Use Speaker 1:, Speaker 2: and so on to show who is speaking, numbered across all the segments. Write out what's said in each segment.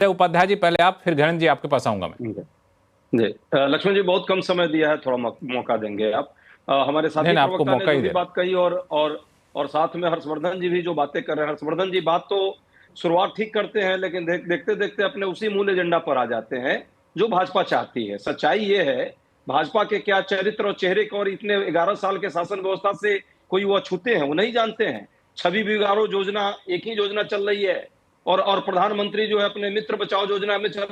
Speaker 1: उपाध्याय जी पहले आप, फिर घरेंद्र जी आपके पास आऊंगा मैं।
Speaker 2: जी लक्ष्मण जी बहुत कम समय दिया है, थोड़ा मौका देंगे आप। हमारे साथी प्रवक्ता ने जो भी बात कही और साथ में हर्षवर्धन जी भी जो बातें कर रहे हैं, हर्षवर्धन जी बात तो शुरुआत ठीक करते हैं, लेकिन देखते देखते अपने उसी मूल एजेंडा पर आ जाते हैं जो भाजपा चाहती है। सच्चाई ये है, भाजपा के क्या चरित्र और चेहरे को और इतने 11 साल के शासन व्यवस्था से कोई वो अछूते हैं, वो नहीं जानते हैं। छवि बिगाड़ो योजना, एक ही योजना चल रही है, और प्रधानमंत्री जो है अपने मित्र बचाओ योजना में चल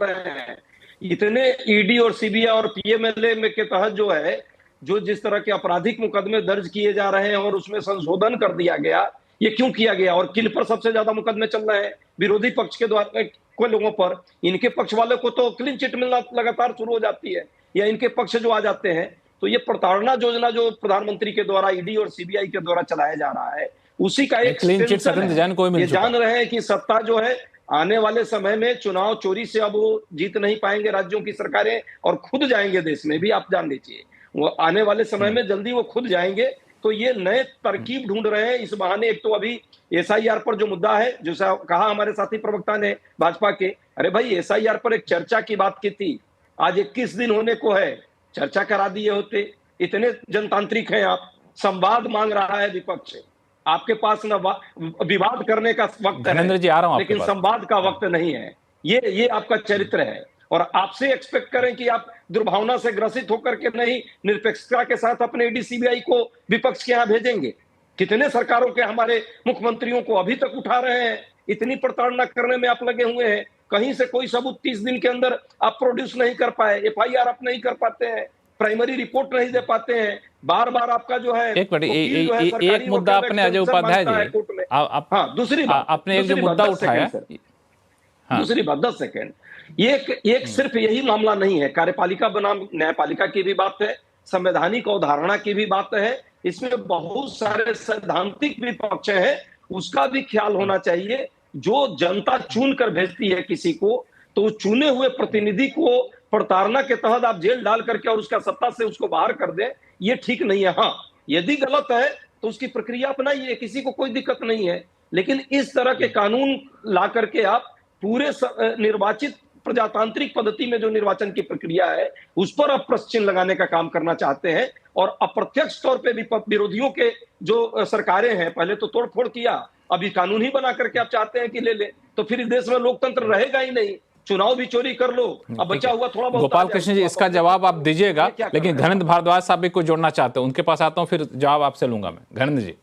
Speaker 2: रहे हैं। इतने ईडी और सीबीआई और पीएमएलए में के तहत जो है, जो जिस तरह के आपराधिक मुकदमे दर्ज किए जा रहे हैं और उसमें संशोधन कर दिया गया, ये क्यों किया गया? और किन पर सबसे ज्यादा मुकदमे चल रहे हैं? विरोधी पक्ष के द्वारा कोई लोगों पर। इनके पक्ष वाले को तो क्लीन चिट मिलना लगातार शुरू हो जाती है, या इनके पक्ष जो आ जाते हैं। तो ये प्रताड़ना योजना जो प्रधानमंत्री के द्वारा, ईडी और सीबीआई के द्वारा चलाया जा रहा है, उसी का एक
Speaker 1: क्लीन चिट
Speaker 2: ये जान रहे हैं कि सत्ता जो है आने वाले समय में चुनाव चोरी से अब वो जीत नहीं पाएंगे राज्यों की सरकारें, और खुद जाएंगे। देश में भी आप जान लीजिए, वो आने वाले समय में जल्दी वो खुद जाएंगे। तो ये नए तरकीब ढूंढ रहे हैं इस बहाने। एक तो अभी एसआईआर पर जो मुद्दा है, जैसा कहा हमारे साथी प्रवक्ता ने भाजपा के, अरे भाई एसआईआर पर एक चर्चा की बात की थी, आज 21 दिन होने को है, चर्चा करा दिए होते। इतने जनतांत्रिक हैं आप। संवाद मांग रहा है विपक्ष, आपके पास न विवाद करने का वक्त है,
Speaker 1: जी आ रहा हूं,
Speaker 2: लेकिन संवाद का वक्त नहीं है। ये आपका चरित्र है, और आपसे एक्सपेक्ट करें कि आप दुर्भावना से ग्रसित होकर के नहीं, निरपेक्षता के साथ अपने ईडी सीबीआई को विपक्ष के यहां भेजेंगे। कितने सरकारों के हमारे मुख्यमंत्रियों को अभी तक उठा रहे हैं, इतनी प्रताड़ना करने में आप लगे हुए हैं। कहीं से कोई सबूत 30 दिन के अंदर आप प्रोड्यूस नहीं कर पाए, एफआईआर आप नहीं कर पाते हैं, प्राइमरी रिपोर्ट नहीं दे पाते हैं। बार बार आपका जो है
Speaker 1: एक मुद्दा आपने अजय उपाध्याय जी
Speaker 2: दूसरी बात
Speaker 1: आपने एक जो मुद्दा उठाया,
Speaker 2: दूसरी बात 10 सेकेंड, एक सिर्फ यही मामला नहीं है, कार्यपालिका बनाम न्यायपालिका की भी बात है, संवैधानिक अवधारणा की भी बात है, इसमें बहुत सारे सैद्धांतिक भी पक्ष हैं, उसका भी ख्याल होना चाहिए। जो जनता चुन कर भेजती है किसी को, तो चुने हुए प्रतिनिधि को प्रताड़ना के तहत आप जेल डाल करके और उसका सत्ता से उसको बाहर कर दे, ये ठीक नहीं है। हाँ, यदि गलत है तो उसकी प्रक्रिया अपनाइए, किसी को कोई दिक्कत नहीं है, लेकिन इस तरह के कानून ला करके आप पूरे निर्वाचित प्रजातांत्रिक पद्धति में जो निर्वाचन की प्रक्रिया है उस पर आप प्रश्न चिन्ह लगाने का काम करना चाहते हैं, और अप्रत्यक्ष तौर पे विरोधियों के जो सरकारें हैं, पहले तो तोड़फोड़ किया, अभी कानून ही बना करके आप चाहते हैं कि ले ले, तो फिर इस देश में लोकतंत्र रहेगा ही नहीं। चुनाव भी चोरी कर लो, अब बचा हुआ थोड़ा बहुत।
Speaker 1: गोपाल कृष्ण जी इसका जवाब आप दीजिएगा, लेकिन घरेंद्र भारद्वाज साहब भी कुछ जोड़ना चाहते हैं, उनके पास आता हूं, फिर जवाब आपसे लूंगा मैं। घरेंद्र जी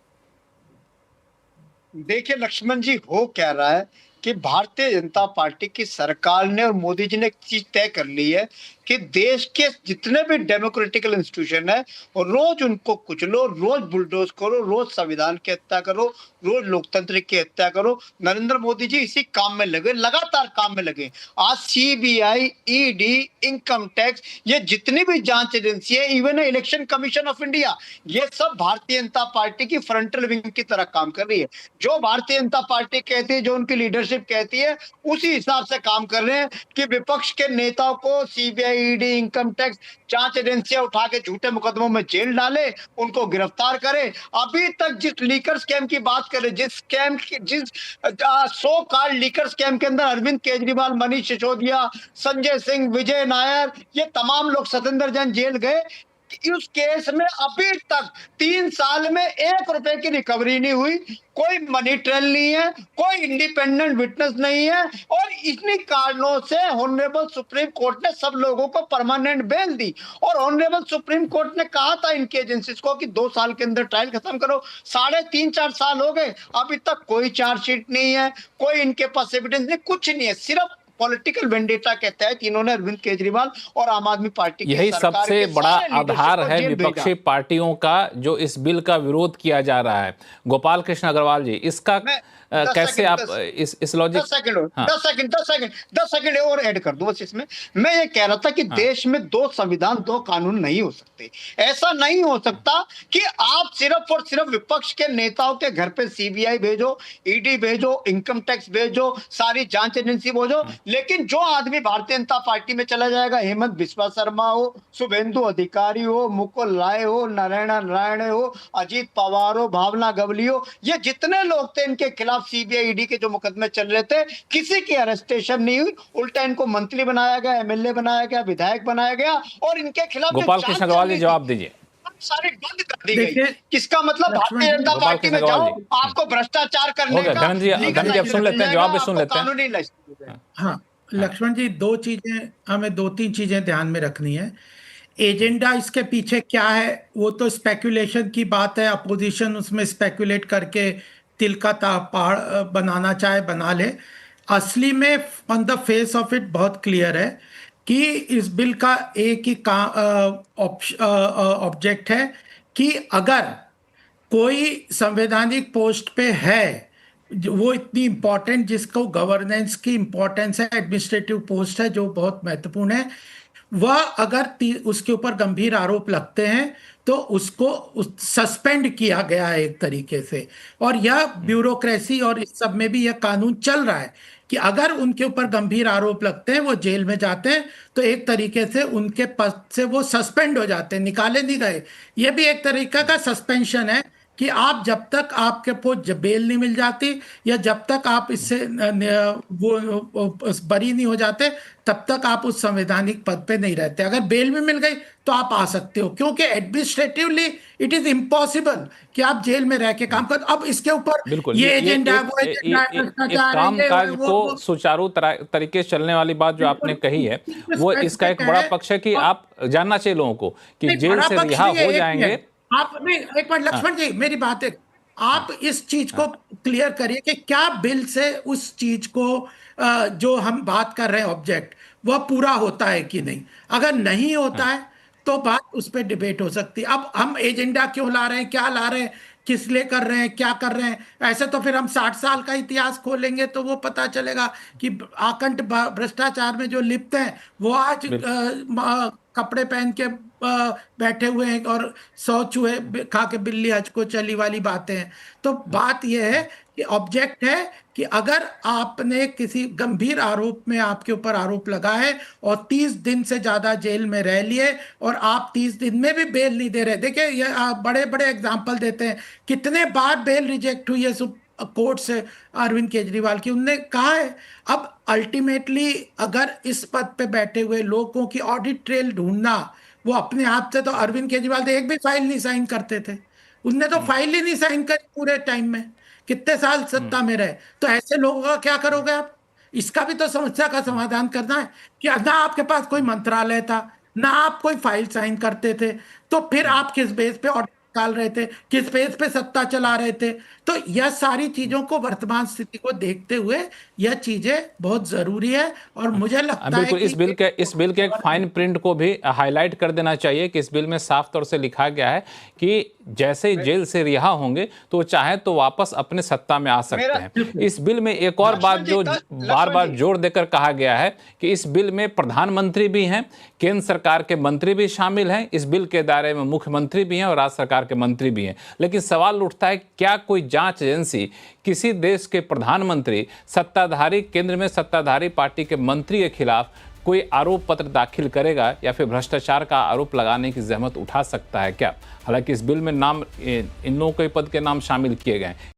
Speaker 3: देखिए लक्ष्मण जी, हो क्या रहा है कि भारतीय जनता पार्टी की सरकार ने और मोदी जी ने एक चीज तय कर ली है कि देश के जितने भी डेमोक्रेटिकल इंस्टीट्यूशन है और रोज उनको कुचलो, रोज बुलडोज करो, रोज संविधान की हत्या करो, रोज लोकतंत्र की हत्या करो। नरेंद्र मोदी जी इसी काम में लगे, लगातार काम में लगे। आज सीबीआई, ईडी, इनकम टैक्स, ये जितनी भी जांच एजेंसी है, even election commission of India, ये सब भारतीय जनता पार्टी की फ्रंटल विंग की तरह काम कर रही है। जो भारतीय जनता पार्टी कहती है, जो उनकी लीडरशिप कहती है, उसी हिसाब से काम कर रहे हैं कि विपक्ष के नेताओं को सीबीआई, ईडी, इनकम टैक्स, जांच एजेंसियां उठा के झूठे मुकदमों में जेल डाले, उनको गिरफ्तार करे। अभी तक जिस लीकर स्कैम की बात करें, जिस 100 कार्ड लीकर स्कैम के अंदर अरविंद केजरीवाल, मनीष सिसोदिया, संजय सिंह, विजय नायर, ये तमाम लोग, सत्येंद्र जैन जेल गए। उस केस में अभी तक 3 साल में 1 रुपए की रिकवरी नहीं हुई, कोई मनी ट्रेल नहीं है, कोई इंडिपेंडेंट विटनेस नहीं है, और इन्हीं कारणों से ऑनरेबल सुप्रीम कोर्ट ने सब लोगों को परमानेंट बेल दी। और ऑनरेबल सुप्रीम कोर्ट ने कहा था इनकी एजेंसीज को कि 2 साल के अंदर ट्रायल खत्म करो। 3.5-4 साल हो गए, अभी तक कोई चार्जशीट नहीं है, कोई इनके पास एविडेंस नहीं, कुछ नहीं है। सिर्फ पॉलिटिकल वेंडेटा के तहत इन्होंने अरविंद केजरीवाल और आम आदमी पार्टी की
Speaker 1: यही सबसे बड़ा आधार है विपक्षी पार्टियों का, जो इस बिल का विरोध किया जा रहा है। गोपाल कृष्ण अग्रवाल जी, इसका कैसे आप इस लॉजिक
Speaker 3: 10 सेकंड और ऐड कर दूं बस इसमें। मैं ये कह रहा था कि देश में 2 संविधान 2 कानून नहीं हो सकते। ऐसा नहीं हो सकता कि आप सिर्फ और सिर्फ विपक्ष के नेताओं के घर पे सीबीआई भेजो, ईडी भेजो, इनकम टैक्स भेजो, सारी जांच एजेंसी भेजो, लेकिन जो आदमी भारतीय जनता पार्टी में चला जाएगा, हेमंत बिस्वा शर्मा हो, शुभेंदु अधिकारी हो, मुकुल राय हो, नारायण हो, अजीत पवार हो, भावना गवली हो, ये जितने लोग थे इनके खिलाफ खिलाफ सीबीआई ईडी के जो मुकदमे चल रहे थे, किसी की अरेस्टेशन नहीं हुई, उल्टा इनको मंत्री बनाया गया, एमएलए बनाया गया, विधायक बनाया गया, और इनके खिलाफ
Speaker 1: गोपाल कृष्ण अग्रवाल जी जवाब दीजिए।
Speaker 3: सारी बंद कर दी गई। किसका मतलब भारतीय जनता पार्टी में जाओ, आपको भ्रष्टाचार करने का,
Speaker 1: धनंजय जी अब सुन लेते हैं, जवाब भी सुन लेते हैं।
Speaker 3: कानूनी
Speaker 4: हाँ लक्ष्मण जी, दो चीजें हमें, दो तीन चीजें ध्यान में रखनी है। एजेंडा इसके पीछे क्या है वो तो स्पेकुलेशन की बात है, अपोजिशन उसमें स्पेकुलेट करके तिल का पहाड़ बनाना चाहे बना ले। असली में on the face of it बहुत क्लियर है कि इस बिल का एक ही ऑब्जेक्ट है कि अगर कोई संवैधानिक पोस्ट पे है, वो इतनी इंपॉर्टेंट, जिसको गवर्नेंस की इंपॉर्टेंस है, एडमिनिस्ट्रेटिव पोस्ट है जो बहुत महत्वपूर्ण है, वह अगर उसके ऊपर गंभीर आरोप लगते हैं तो उसको सस्पेंड किया गया है एक तरीके से। और यह ब्यूरोक्रेसी और इस सब में भी यह कानून चल रहा है कि अगर उनके ऊपर गंभीर आरोप लगते हैं, वो जेल में जाते हैं, तो एक तरीके से उनके पद से वो सस्पेंड हो जाते हैं, निकाले नहीं गए। ये भी एक तरीका का सस्पेंशन है कि आप जब तक आपके को बेल नहीं मिल जाती या जब तक आप इससे वो बरी नहीं हो जाते, तब तक आप उस संवैधानिक पद पे नहीं रहते। अगर बेल भी मिल गई तो आप आ सकते हो, क्योंकि एडमिनिस्ट्रेटिवली इट इज इम्पॉसिबल कि आप जेल में रह के काम कर। अब इसके ऊपर ये एजेंडा है, वो एजेंडा,
Speaker 1: काम काज को सुचारू तरीके से चलने वाली बात जो आपने कही है, वो इसका एक बड़ा पक्ष है कि आप जानना चाहिए लोगों को कि जेल से रिहा हो जाएंगे।
Speaker 4: आप एक मिनट लक्ष्मण जी, मेरी बात है, आप इस चीज को क्लियर करिए कि क्या बिल से उस चीज को जो हम बात कर रहे हैं ऑब्जेक्ट, वह पूरा होता है कि नहीं। अगर नहीं होता है तो बात उस पर डिबेट हो सकती है। अब हम एजेंडा क्यों ला रहे हैं, क्या ला रहे हैं, किस लिए कर रहे हैं, क्या कर रहे हैं, ऐसे तो फिर हम 60 साल का इतिहास खोलेंगे तो वो पता चलेगा कि आकंठ भ्रष्टाचार में जो लिप्त हैं वो आज कपड़े पहन के बैठे हुए हैं और 100 चूहे खा के बिल्ली हज को चली वाली बातें हैं। तो बात यह है कि ऑब्जेक्ट है कि अगर आपने किसी गंभीर आरोप में, आपके ऊपर आरोप लगा है और 30 दिन से ज्यादा जेल में रह लिए और आप 30 दिन में भी बेल नहीं दे रहे। देखिए ये बड़े बड़े एग्जाम्पल देते हैं, कितने बार बेल रिजेक्ट हुई है कोर्ट से अरविंद केजरीवाल की। उनने कहा है अब अल्टीमेटली अगर इस पद पे बैठे हुए लोगों की ऑडिट ट्रेल ढूंढना, वो अपने आप से, तो अरविंद केजरीवाल तो एक भी फाइल नहीं साइन करते थे, उनने तो फाइल ही नहीं साइन करी पूरे टाइम में, कितने साल सत्ता में रहे। तो ऐसे लोगों का क्या करोगे आप? इसका भी तो समस्या का समाधान करना है कि ना आपके पास कोई मंत्रालय था, ना आप कोई फाइल साइन करते थे, तो फिर आप किस बेस पे ऑडिट निकाल रहे थे, किस बेस पे सत्ता चला रहे थे। तो यह सारी चीजों को, वर्तमान स्थिति को देखते हुए यह चीजें बहुत जरूरी है। और मुझे लगता है कि
Speaker 1: इस बिल के एक फाइन प्रिंट को भी हाईलाइट कर देना चाहिए कि इस बिल में साफ तौर से लिखा गया है कि जैसे ही जेल से रिहा होंगे तो चाहे तो वापस अपने सत्ता में आ सकते हैं। इस बिल में एक और बात जो बार बार जोर देकर कहा गया है कि इस बिल में प्रधानमंत्री भी हैं, केंद्र सरकार के मंत्री भी शामिल हैं, इस बिल के दायरे में मुख्यमंत्री भी हैं और राज्य सरकार के मंत्री भी हैं। लेकिन सवाल उठता है, क्या कोई जांच एजेंसी किसी देश के प्रधानमंत्री, सत्ताधारी, केंद्र में सत्ताधारी पार्टी के मंत्री के खिलाफ कोई आरोप पत्र दाखिल करेगा या फिर भ्रष्टाचार का आरोप लगाने की जहमत उठा सकता है क्या? हालांकि इस बिल में नाम, इन लोगों के पद के नाम शामिल किए गए हैं।